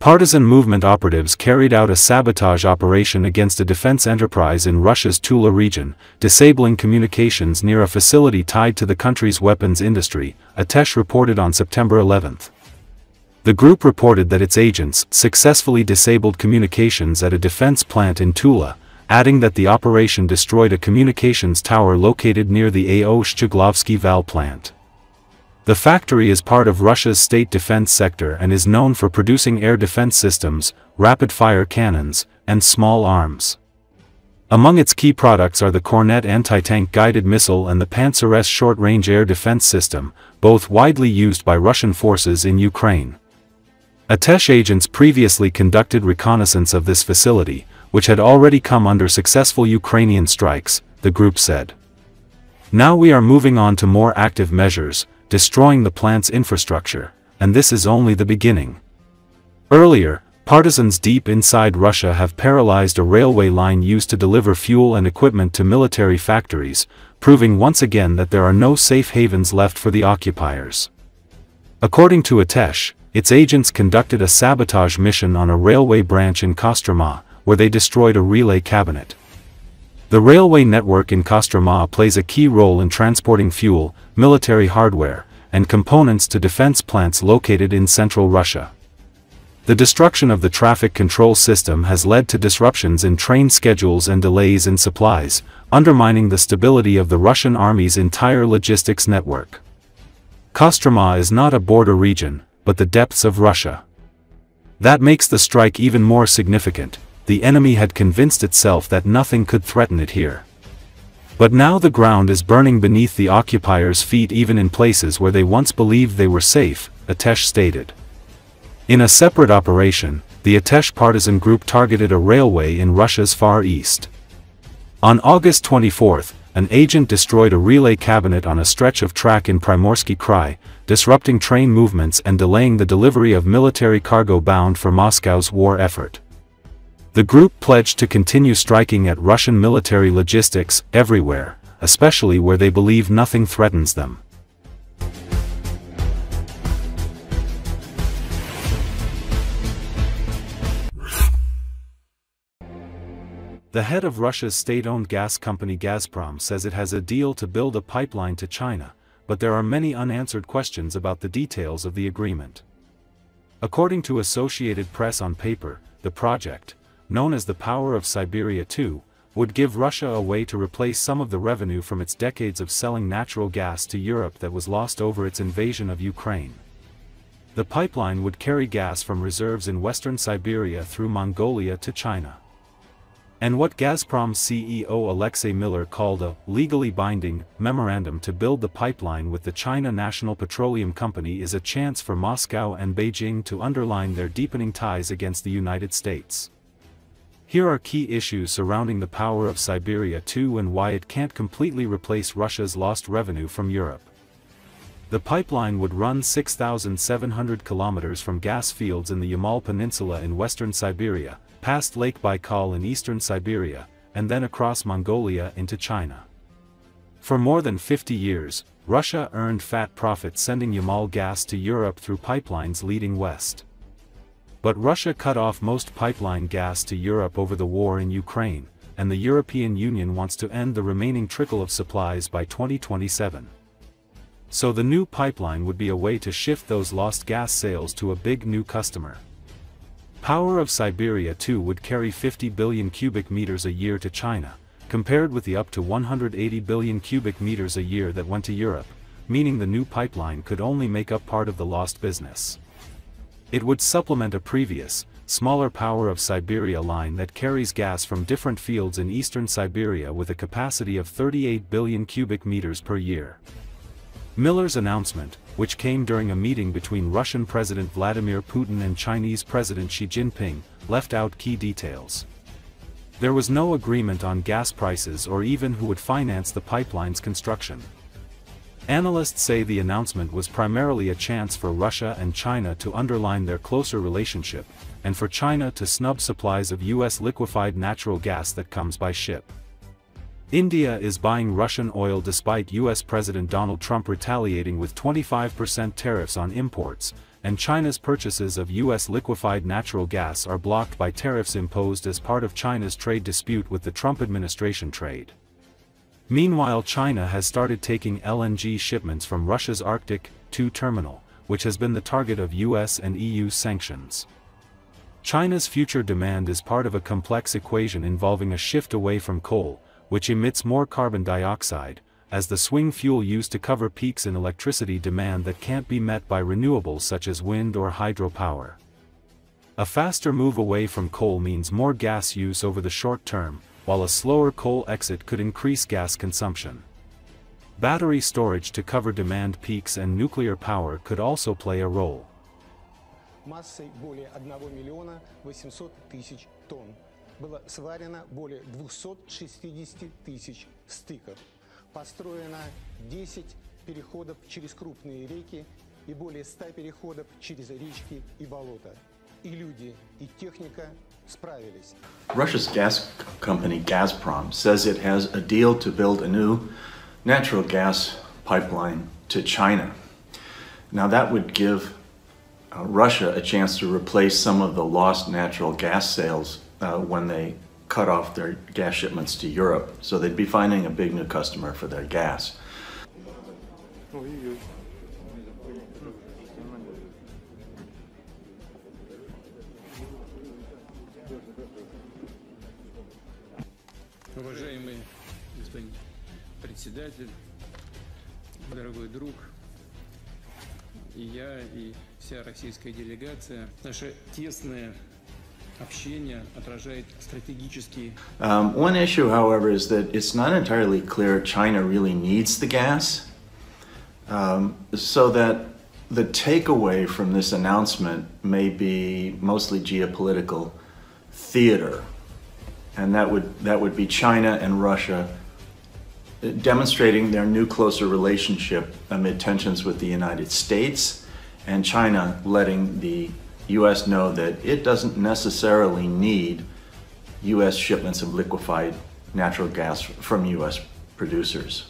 Partisan movement operatives carried out a sabotage operation against a defense enterprise in Russia's Tula region, disabling communications near a facility tied to the country's weapons industry, Atesh reported on September 11. The group reported that its agents successfully disabled communications at a defense plant in Tula, adding that the operation destroyed a communications tower located near the AO Shcheglovsky Val plant. The factory is part of Russia's state defense sector and is known for producing air defense systems, rapid-fire cannons, and small arms. Among its key products are the Kornet anti-tank guided missile and the Pantsir-S short-range air defense system, both widely used by Russian forces in Ukraine. Atesh agents previously conducted reconnaissance of this facility, which had already come under successful Ukrainian strikes, the group said. Now we are moving on to more active measures, destroying the plant's infrastructure, and this is only the beginning. Earlier, partisans deep inside Russia have paralyzed a railway line used to deliver fuel and equipment to military factories, proving once again that there are no safe havens left for the occupiers. According to Atesh, its agents conducted a sabotage mission on a railway branch in Kostroma, where they destroyed a relay cabinet. The railway network in Kostroma plays a key role in transporting fuel, military hardware, and components to defense plants located in central Russia. The destruction of the traffic control system has led to disruptions in train schedules and delays in supplies, undermining the stability of the Russian army's entire logistics network. Kostroma is not a border region, but the depths of Russia. That makes the strike even more significant. The enemy had convinced itself that nothing could threaten it here. But now the ground is burning beneath the occupiers' feet even in places where they once believed they were safe, Atesh stated. In a separate operation, the Atesh partisan group targeted a railway in Russia's Far East. On August 24, an agent destroyed a relay cabinet on a stretch of track in Primorsky Krai, disrupting train movements and delaying the delivery of military cargo bound for Moscow's war effort. The group pledged to continue striking at Russian military logistics everywhere, especially where they believe nothing threatens them. The head of Russia's state-owned gas company Gazprom says it has a deal to build a pipeline to China, but there are many unanswered questions about the details of the agreement. According to Associated Press on paper, the project, known as the Power of Siberia 2, would give Russia a way to replace some of the revenue from its decades of selling natural gas to Europe that was lost over its invasion of Ukraine. The pipeline would carry gas from reserves in western Siberia through Mongolia to China. And what Gazprom CEO Alexei Miller called a legally binding memorandum to build the pipeline with the China National Petroleum Company is a chance for Moscow and Beijing to underline their deepening ties against the United States. Here are key issues surrounding the Power of Siberia 2 and why it can't completely replace Russia's lost revenue from Europe. The pipeline would run 6,700 kilometers from gas fields in the Yamal Peninsula in western Siberia, past Lake Baikal in eastern Siberia, and then across Mongolia into China. For more than 50 years, Russia earned fat profits sending Yamal gas to Europe through pipelines leading west. But Russia cut off most pipeline gas to Europe over the war in Ukraine, and the European Union wants to end the remaining trickle of supplies by 2027. So the new pipeline would be a way to shift those lost gas sales to a big new customer. Power of Siberia 2 would carry 50 billion cubic meters a year to China, compared with the up to 180 billion cubic meters a year that went to Europe, meaning the new pipeline could only make up part of the lost business. It would supplement a previous, smaller Power of Siberia line that carries gas from different fields in eastern Siberia with a capacity of 38 billion cubic meters per year. Miller's announcement, which came during a meeting between Russian President Vladimir Putin and Chinese President Xi Jinping, left out key details. There was no agreement on gas prices or even who would finance the pipeline's construction. Analysts say the announcement was primarily a chance for Russia and China to underline their closer relationship, and for China to snub supplies of U.S. liquefied natural gas that comes by ship. India is buying Russian oil despite US President Donald Trump retaliating with 25% tariffs on imports, and China's purchases of US liquefied natural gas are blocked by tariffs imposed as part of China's trade dispute with the Trump administration trade. Meanwhile, China has started taking LNG shipments from Russia's Arctic 2 terminal, which has been the target of US and EU sanctions. China's future demand is part of a complex equation involving a shift away from coal, which emits more carbon dioxide, as the swing fuel used to cover peaks in electricity demand that can't be met by renewables such as wind or hydropower. A faster move away from coal means more gas use over the short term, while a slower coal exit could increase gas consumption. Battery storage to cover demand peaks and nuclear power could also play a role. Массой более 1 800 000 тонн. Было сварено более 260 000 стыков. Построено 10 переходов через крупные реки и более 100 переходов через речки и болота. И люди, и техника справились. Russia's gas company Gazprom says it has a deal to build a new natural gas pipeline to China. Now that would give Russia a chance to replace some of the lost natural gas sales when they cut off their gas shipments to Europe. So they'd be finding a big new customer for their gas. Уважаемый господин председатель, дорогой друг, и я, и вся российская делегация, наше тесное общение отражает стратегические. One issue, however, is that it's not entirely clear China really needs the gas, so that the takeaway from this announcement may be mostly geopolitical theater, and that would be China and Russia demonstrating their new closer relationship amid tensions with the United States, and China letting the US know that it doesn't necessarily need US shipments of liquefied natural gas from US producers.